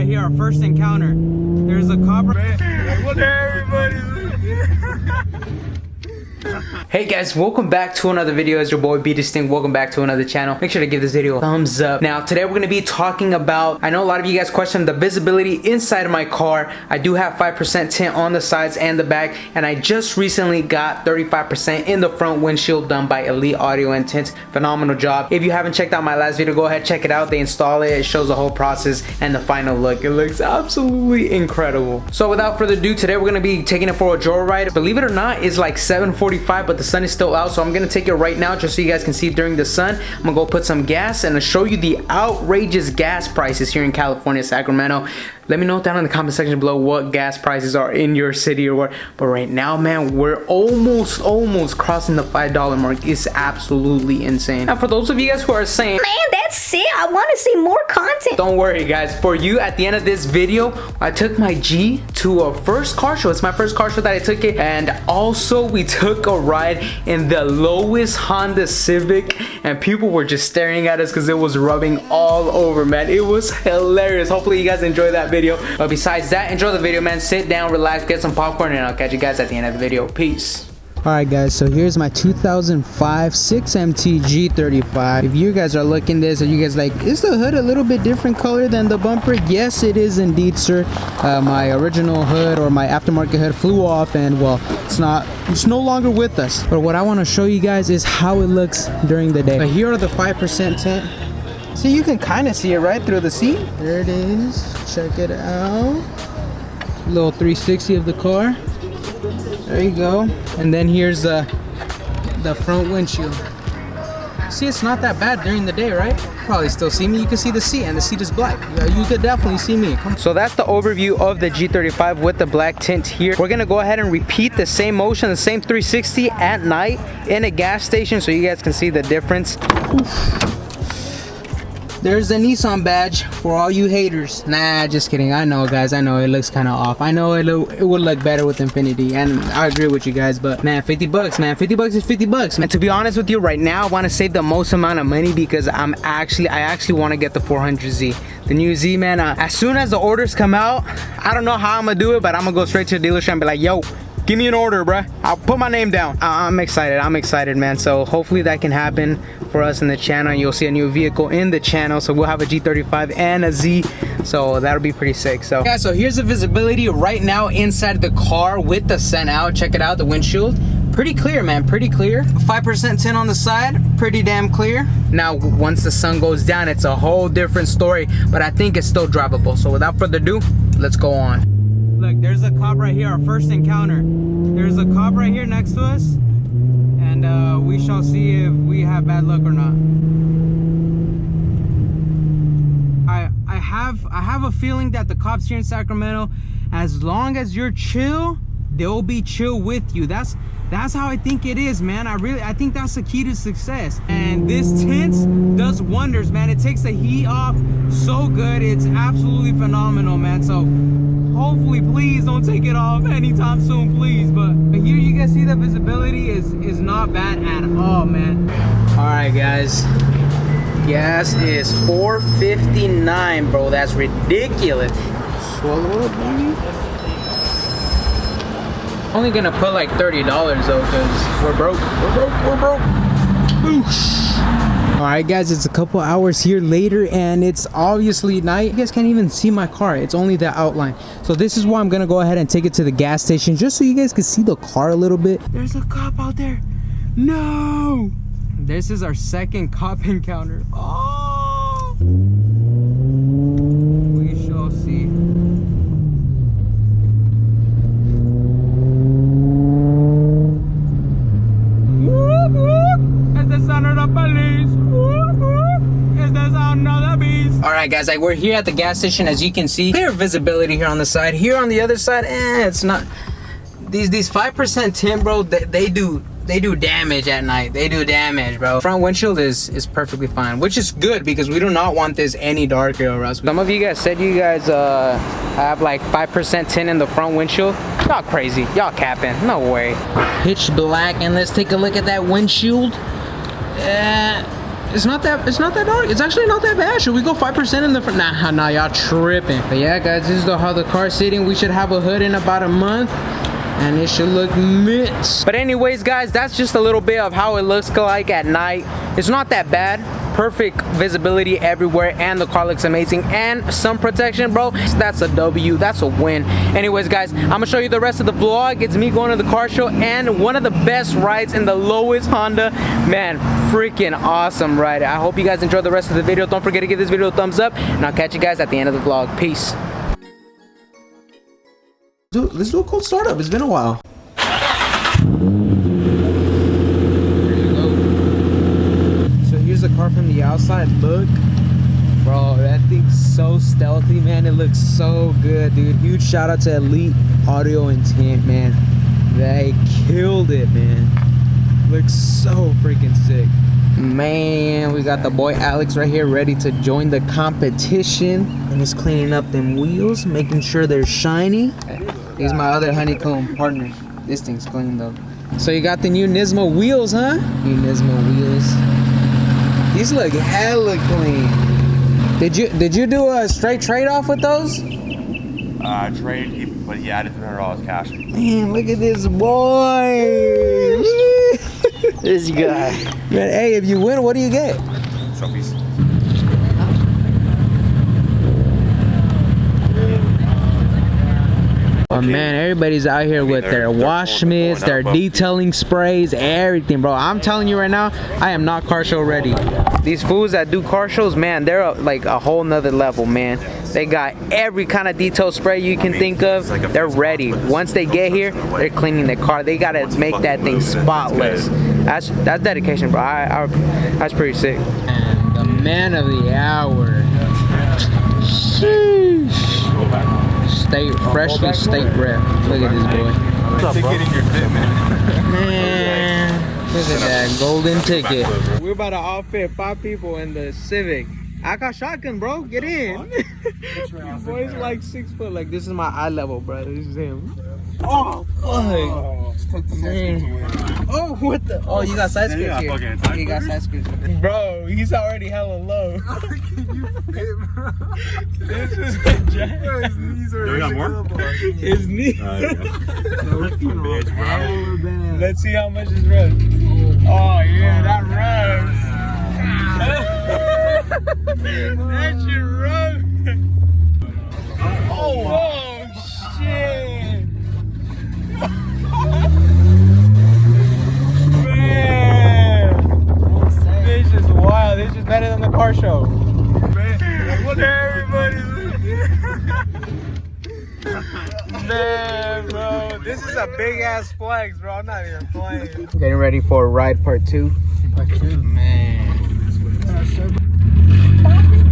right here, our first encounter. There's a cop right here. Hey guys, welcome back to another video. It's your boy BeDistinct. Welcome back to another channel. Make sure to give this video a thumbs up. Now today we're going to be talking about, I know a lot of you guys questioned the visibility inside of my car. I do have 5% tint on the sides and the back, and I just recently got 35% in the front windshield done by Elite Audio and Tint. Phenomenal job. If you haven't checked out my last video, go ahead, check it out. They install it, it shows the whole process and the final look. It looks absolutely incredible. So without further ado, today we're going to be taking it for a joyride. Believe it or not, it's like 7:45, but the sun is still out, so I'm gonna take it right now just so you guys can see during the sun. I'm gonna go put some gas and I'll show you the outrageous gas prices here in California, Sacramento. Let me know down in the comment section below what gas prices are in your city or what. But right now, man, we're almost crossing the $5 mark. It's absolutely insane. Now, for those of you guys who are saying, man, that's it, I want to see more content. Don't worry, guys. For you, at the end of this video, I took my G to a first car show. It's my first car show that I took it. And also, we took a ride in the lowest Honda Civic. And people were just staring at us because it was rubbing all over, man. It was hilarious. Hopefully, you guys enjoyed that video. But besides that, enjoy the video, man. Sit down, relax, get some popcorn, and I'll catch you guys at the end of the video. Peace. Alright guys, so here's my 2005 6MT G35. If you guys are looking this, are you guys like, is the hood a little bit different color than the bumper? Yes, it is indeed, sir. My original hood, or my aftermarket hood, flew off, and well, it's no longer with us. But what I want to show you guys is how it looks during the day. But here are the 5% tint. See, you can kind of see it right through the seat. There it is. Check it out. Little 360 of the car. There you go. And then here's the front windshield. See, it's not that bad during the day, right? Probably still see me. You can see the seat, and the seat is black. Yeah, you could definitely see me. So that's the overview of the G35 with the black tint here. We're gonna go ahead and repeat the same motion, the same 360 at night in a gas station, so you guys can see the difference. Oof. There's the Nissan badge for all you haters. Nah, just kidding. I know, guys. I know it looks kind of off. I know it would look better with Infinity, and I agree with you guys. But man, 50 bucks, man. 50 bucks is 50 bucks. And to be honest with you, right now I want to save the most amount of money because I actually want to get the 400Z, the new Z, man. As soon as the orders come out, I don't know how I'm gonna do it, but I'm gonna go straight to the dealership and be like, yo, give me an order, bruh. I'll put my name down. I'm excited, man. So hopefully that can happen for us in the channel. You'll see a new vehicle in the channel. So we'll have a G35 and a Z. So that'll be pretty sick. So yeah, so here's the visibility right now inside the car with the sun out. Check it out, the windshield. Pretty clear, man, pretty clear. 5% tint on the side, pretty damn clear. Now, once the sun goes down, it's a whole different story, but I think it's still drivable. So without further ado, let's go on. Look, there's a cop right here, our first encounter. There's a cop right here next to us, and we shall see if we have bad luck or not. I have a feeling that the cops here in Sacramento, as long as you're chill, they'll be chill with you. That's how I think it is, man. I think that's the key to success. And this tint does wonders, man. It takes the heat off so good. It's absolutely phenomenal, man. So hopefully, please don't take it off anytime soon, please. But here you guys see the visibility is not bad at all, man. All right, guys. Gas is $4.59, bro. That's ridiculous. Swallow it, baby. Only gonna put like $30 though, because we're broke. Boosh. Alright guys, it's a couple hours here later and it's obviously night. You guys can't even see my car. It's only the outline. So this is why I'm gonna go ahead and take it to the gas station just so you guys can see the car a little bit. There's a cop out there. No! This is our second cop encounter. Oh! We shall see. Alright guys, we're here at the gas station. As you can see, clear visibility here on the side. Here on the other side, it's not. These 5% tint, bro, they do damage at night. They do damage, bro. Front windshield is perfectly fine, which is good because we do not want this any darker or else. Some of you guys said you guys have like 5% tint in the front windshield. Y'all crazy. Y'all capping. No way. Pitch black, and let's take a look at that windshield. It's not that dark. It's actually not that bad. Should we go 5% in the front? Nah, y'all tripping. But yeah, guys, this is how the car's sitting. We should have a hood in about a month, and it should look mitts. But anyways, guys, that's just a little bit of how it looks like at night. It's not that bad. Perfect visibility everywhere, and the car looks amazing, and sun protection, bro. That's a W. That's a win. Anyways, guys, I'm gonna show you the rest of the vlog. It's me going to the car show and one of the best rides in the lowest Honda. Man, freaking awesome ride. I hope you guys enjoyed the rest of the video. Don't forget to give this video a thumbs up, and I'll catch you guys at the end of the vlog. Peace. Dude, let's do a cold startup. It's been a while. The car from the outside, look, bro, that thing's so stealthy, man. It looks so good, dude. Huge shout out to Elite Audio and Tint, man. They killed it, man. Looks so freaking sick, man. We got the boy Alex right here ready to join the competition, and he's cleaning up them wheels, making sure they're shiny. He's my other honeycomb partner. This thing's clean though. So you got the new Nismo wheels, huh? New Nismo wheels. These look hella clean. Did you do a straight trade-off with those? Trade, but he added $300 cash. Man, look at this boy. This guy. Man, hey, if you win, what do you get? Trophies. Oh man, everybody's out here with their wash mitts, their detailing sprays, everything, bro. I'm telling you right now, I am not car show ready. These fools that do car shows, man, they're like a whole nother level, man. They got every kind of detail spray you can think of. They're ready. Once they get here, they're cleaning the car. They gotta make that thing spotless. That's dedication, bro. That's pretty sick. And the man of the hour. Sheesh. Freshly state rep. Look at this boy. Ticket in your fit, man. Man, look at that golden ticket. We're about to outfit 5 people in the Civic. I got shotgun, bro. Get in. Your boy's like 6 foot. Like, this is my eye level, bro. This is him. Oh, fuck. Man. Oh, what the? Oh, you got side skirts here. You got side skirts. Bro, he's already hella low. Can you fit, bro? This is a jack. His knees are. We got more? His knees. Bitch, bro. Let's see how much is rubs. Oh, yeah, that rubs. That shit rubs. Oh, shit. Man, this is wild. This is better than the car show. Man, what everybody's man, bro, this is a big ass flex, bro. I'm not even playing. Getting ready for ride part 2. Part 2, man.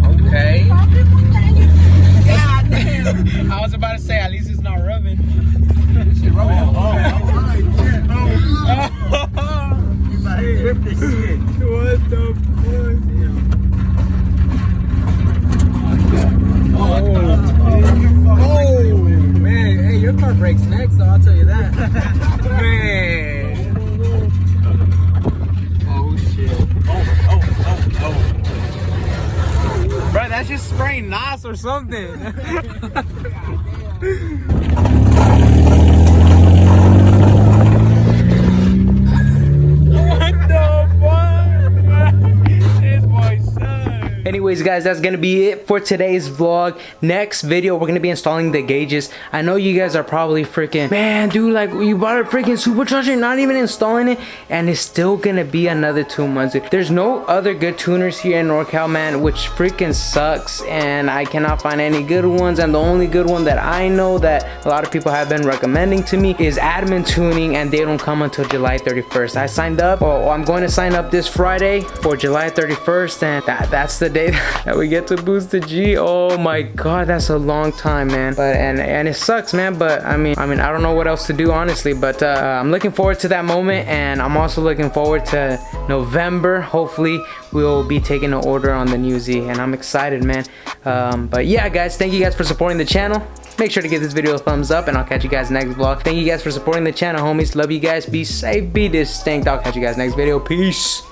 Okay. God damn. I was about to say, at least it's not rubbing. This shit rubbing. What the fuck? Oh, man. Hey, your car brakes next, though. I'll tell you that. Man. Oh, shit. Oh. Bro, that's just spraying NOS or something. Anyways, guys, that's gonna be it for today's vlog. Next video, we're gonna be installing the gauges. I know you guys are probably freaking, man, dude, like, you bought a freaking supercharger, not even installing it, and it's still gonna be another 2 months. There's no other good tuners here in NorCal, man, which freaking sucks, and I cannot find any good ones. And the only good one that I know that a lot of people have been recommending to me is Admin Tuning, and they don't come until July 31st. I signed up, or I'm going to sign up this Friday for July 31st, and that's the day that we get to boost the G. Oh my god, that's a long time, man. But and it sucks, man, but I mean I don't know what else to do, honestly. But I'm looking forward to that moment, and I'm also looking forward to November. Hopefully we'll be taking an order on the new Z, and I'm excited, man. But yeah, guys, thank you guys for supporting the channel. Make sure to give this video a thumbs up, and I'll catch you guys next vlog. Thank you guys for supporting the channel, homies. Love you guys. Be safe, be distinct. I'll catch you guys next video. Peace.